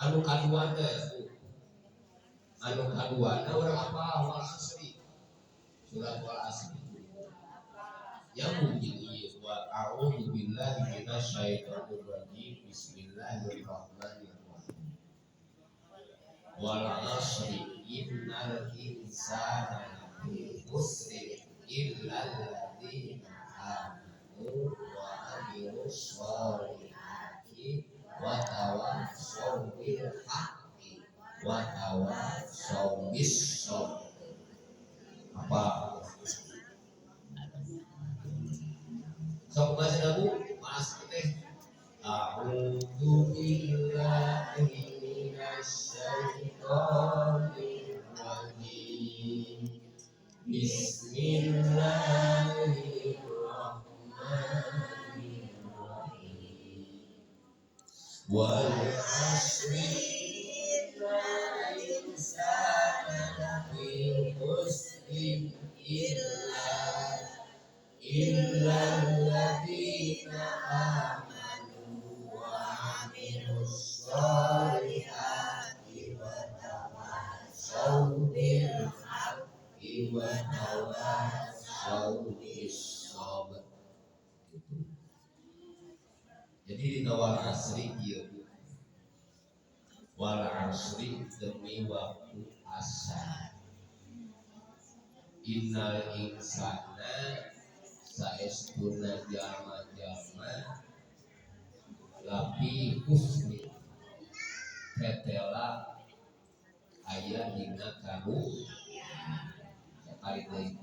anu kaduana orang apa wal asri surat wal asri yang bunyi wa a'udzu billahi minasyaitonir rajim bismillahirrahmanirrahim wal asri innal insana lafi khusr illal ladzina amanu wa amilus sholihati wa tawassaw bil haqqi wa tawassaw bis sabr. Apa sok bahasa Nabu mas teh a'udzu billahi minasyaitonir rajim bismillahirrahmanirrahim wal asri innal insana lafi khusrin illal ladzina amanu wa amilus sholihati wa tawassaw bil haqqi wa tawassaw bis sabr. Jadi di wal asri ieu wal asri demi waktu asar innal insana saestuna jalma-jalma lapi husni tetela aya dina kanu sakali deui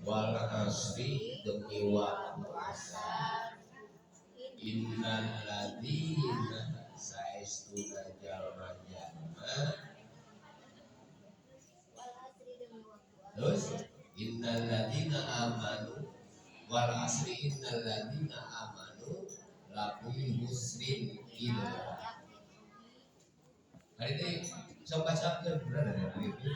wal asri demi waktu asar innal ladzina saestuna jalma-jalma terus innal ladzina amanu wal asri innal ladzina amanu lafi husrin illa hari ini coba bacakan berada dari ini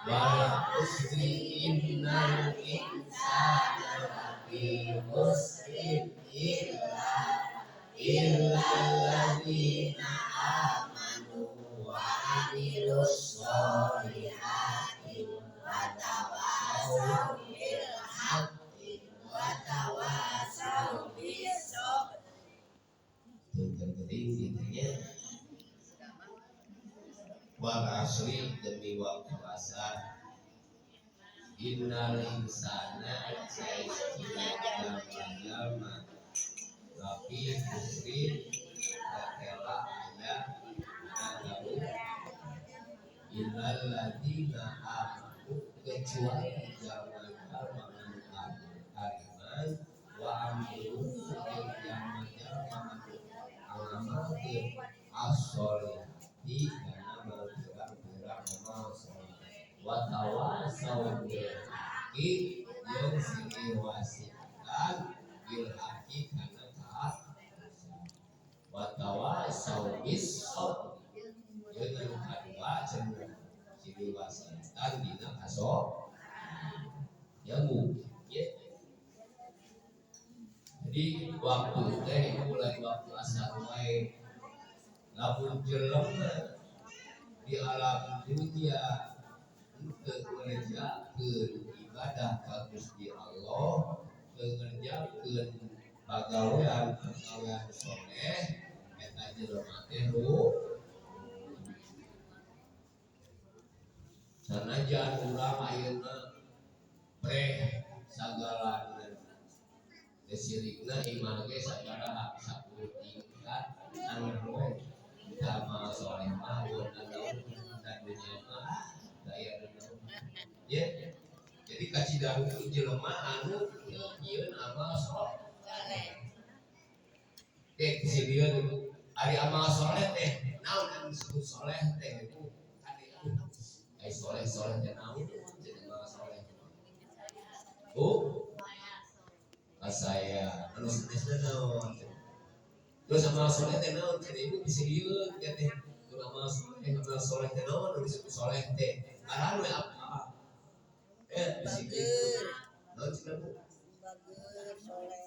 wal asri innal insana lafi husrin illa ladzina amanu wa amilus sholihati wa tawassaw bil haqqi wa tawassaw bis sabr. Penting intinya wal asri demi waktu asar innal insana saestuna jalma lafi husrin tetela aya adabu illal ladzina amanu kecuali jalma-jalma anu beriman wa amilu jalma-jalma anu ngamalkeun as-sholihati kana bergerak-gerak amal saleh wa tawassaw bil haqqi jeung sing wasiatan bil haqqi kana taat wa tawassaw bis sabr dengan kadua cenah ciri wasiatan dina kaso yang mungkin jadi waktu teh mulai waktu asar wae lamun jelema di alam dunia untuk mengerjakeun ibadah ka Gusti Allah mengerjakeun pagawean soleh eta jelema teh sanajan urang ayeuna preh sagalan desirikna imah ge sabaraha 10 tingkat anu we amal soleh mah dan dunia mah daya ya jadi kacidang jelema anu nyieun amal soleh disieun ari amal soleh teh naon anu disebut soleh teh itu ai soleh teh naon jadi amal soleh saya anu senesna naon terus amal soleh teh naon jadi ibu disieun teh amal soleh teh naon anu disebut soleh teh arahan we apa disieun naon cenah Bu bagus soleh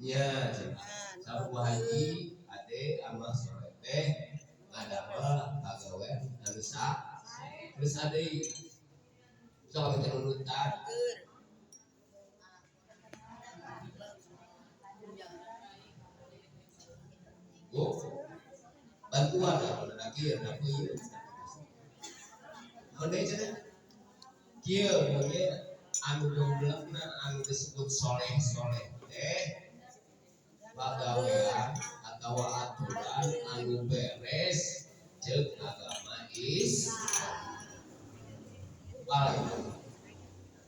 ya Sabu haji ade ama soleh teh ngadamel pagawean anu terus ade sok kita nunutan bantuan ada kieu ada kieu anu cenah kieu ge anu goblokna anu disebut soleh teh pagawean atau aturan anu beres jeung agama Islam.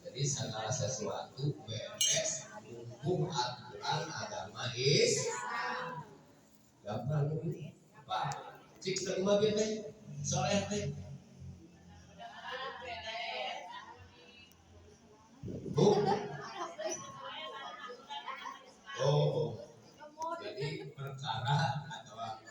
Jadi segala sesuatu beres hukum aturan agama Islam. Gampang apa? Cik terima teh soleh teh. Oh, jadi perkara atau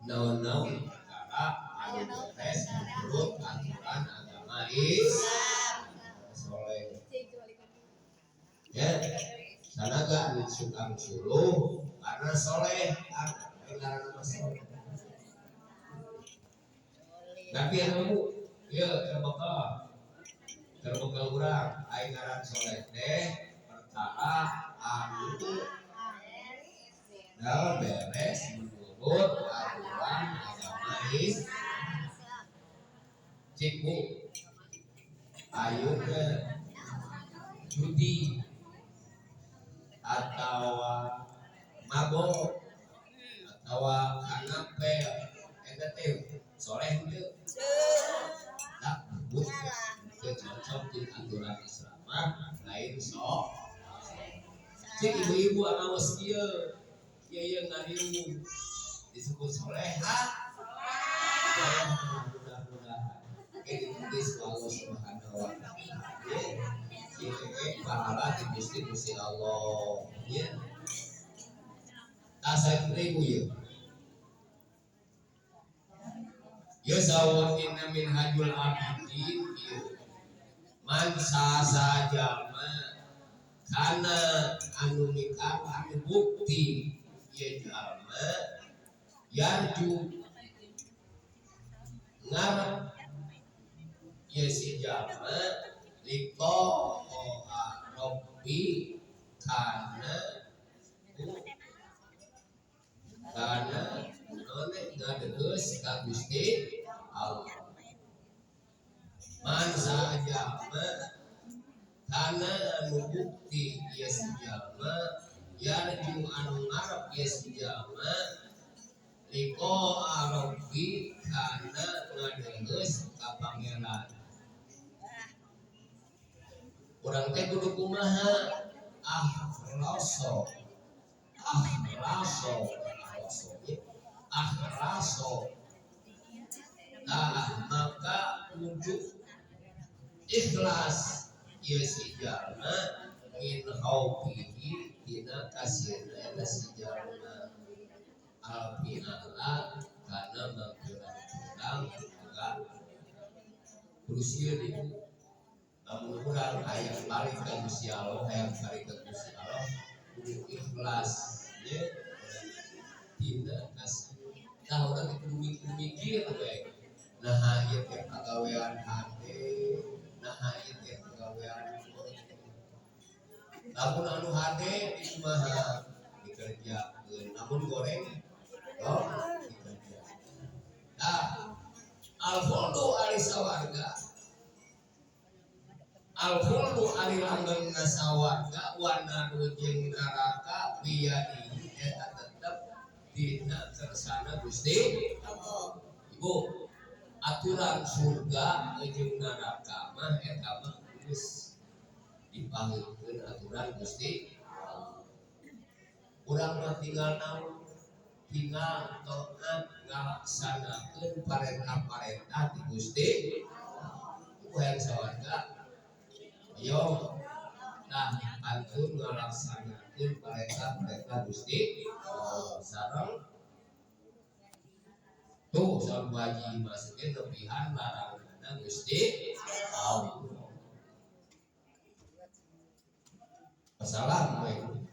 naon-naon perkara anu beres menurut aturan agama Islam. Soleh. Ya, sanaga anu sukang suluh karena soleh karena soleh. Tapi anu ieu terbuka urang aing ngaran soleh teh perkara anu beres menurut aturan agama Islam. Ciku ayeuna judi atau mabok atau kanapel eta teh soleh teu tak disebut cocok di aturan Islam lain sok cik ibu-ibu awas kieu ngadieu disebut soleha mudah-mudahan ditulis Allah Subhanahu wa taala pahala di Gusti Allah ya asa ribu ya sawun inna min hajul abidin man saja karena anu nikah anu bukti ya jalma yarju ngarep ya si jalma liko Rabbi karena none ngadeus ka Gusti Allah man saja karena anu bukti ya si jalma yarju anu ngarep ya si jalma liko Rabbi karena ngadeus ka pangeran urang teh kudu kumaha akhlaso maka wujud ikhlas ya si jalma min haubihi dina kasihna eta si jalma alfi ala kana mangkurang enggak berusia di namun kurang hayang balik ke Gusti Allah hayang balik ke Gusti Allah kudu ikhlas ya dina kasih nah orang itu mikir baik nah ieu teh pagawean hade nah ieu teh pagawean lamun anu hade di kumaha dikerjakeun namun goreng dikerja nah al-khuldu ari sawarga al-khuldu ari langgeng sawarga wana jeung neraka biyadi eta tetep dina kersana Gusti Allah. Ibu aturan surga jeung neraka mah eta mah geus dipangikeun aturan Gusti Allah. Urang mah tinggal naon tinggal taat ngalaksanakeun parentah-parentah di Gusti Allah. Hayang sawarga ayo nah antun ngalaksanakeun parentah Gusti sareng tuh sareng wajib masukin lebihan larangan Gusti Allah. Assalamualaikum.